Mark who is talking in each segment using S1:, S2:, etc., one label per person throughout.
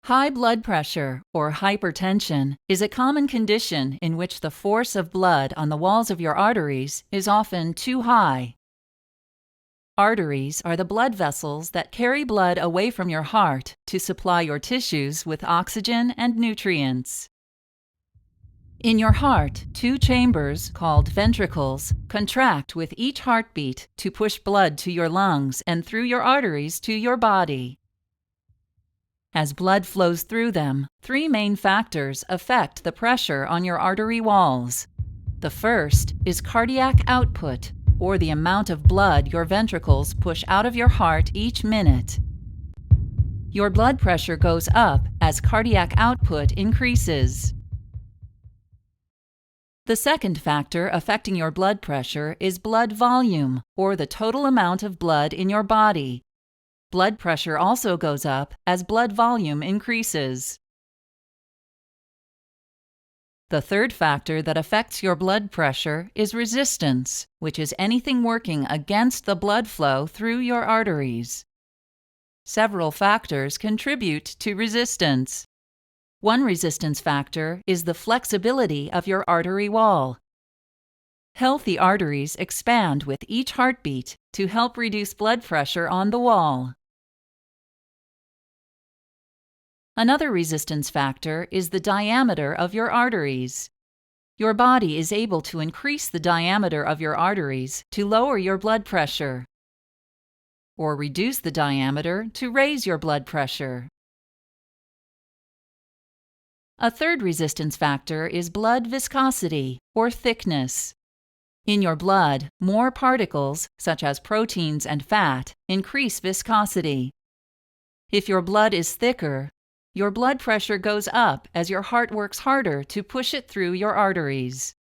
S1: High blood pressure, or hypertension, is a common condition in which the force of blood on the walls of your arteries is often too high. Arteries are the blood vessels that carry blood away from your heart to supply your tissues with oxygen and nutrients. In your heart, two chambers, called ventricles, contract with each heartbeat to push blood to your lungs and through your arteries to your body. As blood flows through them, three main factors affect the pressure on your artery walls. The first is cardiac output, or the amount of blood your ventricles push out of your heart each minute. Your blood pressure goes up as cardiac output increases. The second factor affecting your blood pressure is blood volume, or the total amount of blood in your body. Blood pressure also goes up as blood volume increases. The third factor that affects your blood pressure is resistance, which is anything working against the blood flow through your arteries. Several factors contribute to resistance. One resistance factor is the flexibility of your artery wall. Healthy arteries expand with each heartbeat to help reduce blood pressure on the wall. Another resistance factor is the diameter of your arteries. Your body is able to increase the diameter of your arteries to lower your blood pressure, or reduce the diameter to raise your blood pressure. A third resistance factor is blood viscosity, or thickness. In your blood, more particles, such as proteins and fat, increase viscosity. If your blood is thicker, your blood pressure goes up as your heart works harder to push it through your arteries.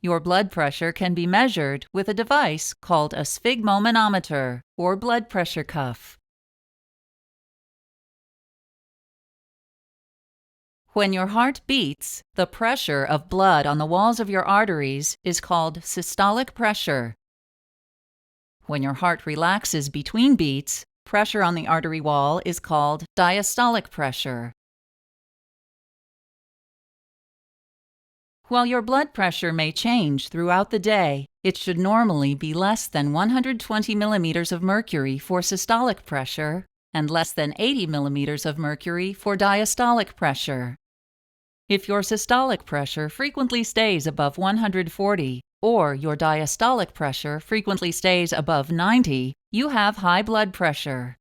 S1: Your blood pressure can be measured with a device called a sphygmomanometer, or blood pressure cuff. When your heart beats, the pressure of blood on the walls of your arteries is called systolic pressure. When your heart relaxes between beats, pressure on the artery wall is called diastolic pressure. While your blood pressure may change throughout the day, it should normally be less than 120 millimeters of mercury for systolic pressure and less than 80 millimeters of mercury for diastolic pressure. If your systolic pressure frequently stays above 140, or your diastolic pressure frequently stays above 90, you have high blood pressure.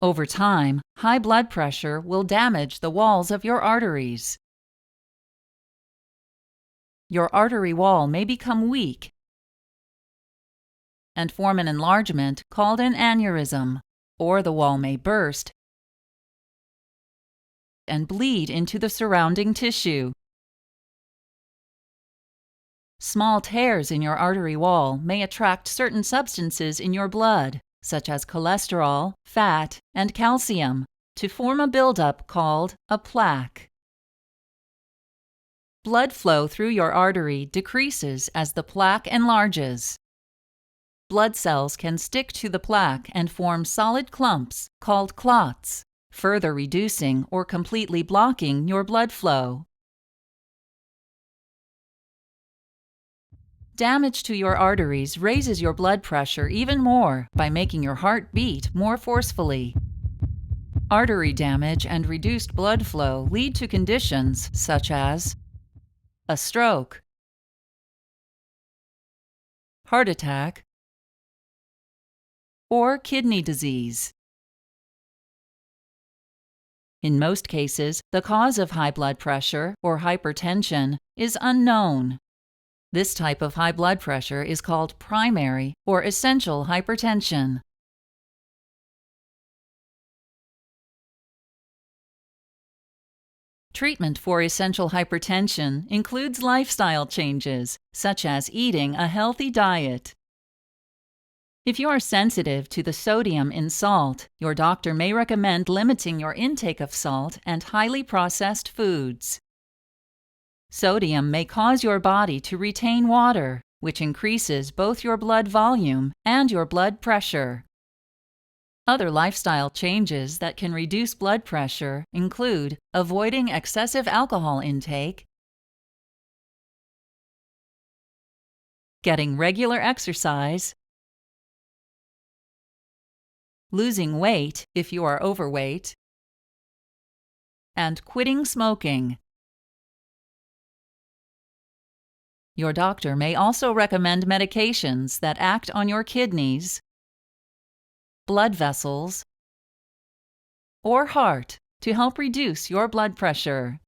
S1: Over time, high blood pressure will damage the walls of your arteries. Your artery wall may become weak and form an enlargement called an aneurysm, or the wall may burst and bleed into the surrounding tissue. Small tears in your artery wall may attract certain substances in your blood, such as cholesterol, fat, and calcium, to form a buildup called a plaque. Blood flow through your artery decreases as the plaque enlarges. Blood cells can stick to the plaque and form solid clumps called clots, further reducing or completely blocking your blood flow. Damage to your arteries raises your blood pressure even more by making your heart beat more forcefully. Artery damage and reduced blood flow lead to conditions such as a stroke, heart attack, or kidney disease. In most cases, the cause of high blood pressure, or hypertension, is unknown. This type of high blood pressure is called primary or essential hypertension. Treatment for essential hypertension includes lifestyle changes, such as eating a healthy diet. If you are sensitive to the sodium in salt, your doctor may recommend limiting your intake of salt and highly processed foods. Sodium may cause your body to retain water, which increases both your blood volume and your blood pressure. Other lifestyle changes that can reduce blood pressure include avoiding excessive alcohol intake, getting regular exercise, losing weight if you are overweight, and quitting smoking. Your doctor may also recommend medications that act on your kidneys, blood vessels, or heart to help reduce your blood pressure.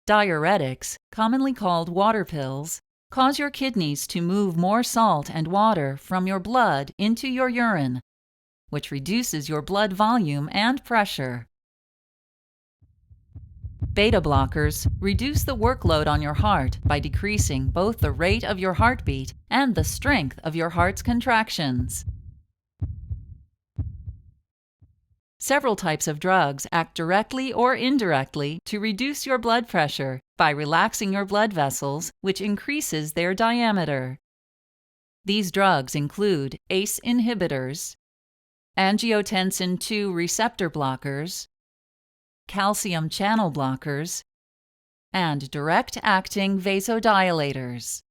S1: Diuretics, commonly called water pills, cause your kidneys to move more salt and water from your blood into your urine, which reduces your blood volume and pressure. Beta blockers reduce the workload on your heart by decreasing both the rate of your heartbeat and the strength of your heart's contractions. Several types of drugs act directly or indirectly to reduce your blood pressure by relaxing your blood vessels, which increases their diameter. These drugs include ACE inhibitors, angiotensin II receptor blockers, calcium channel blockers, and direct-acting vasodilators.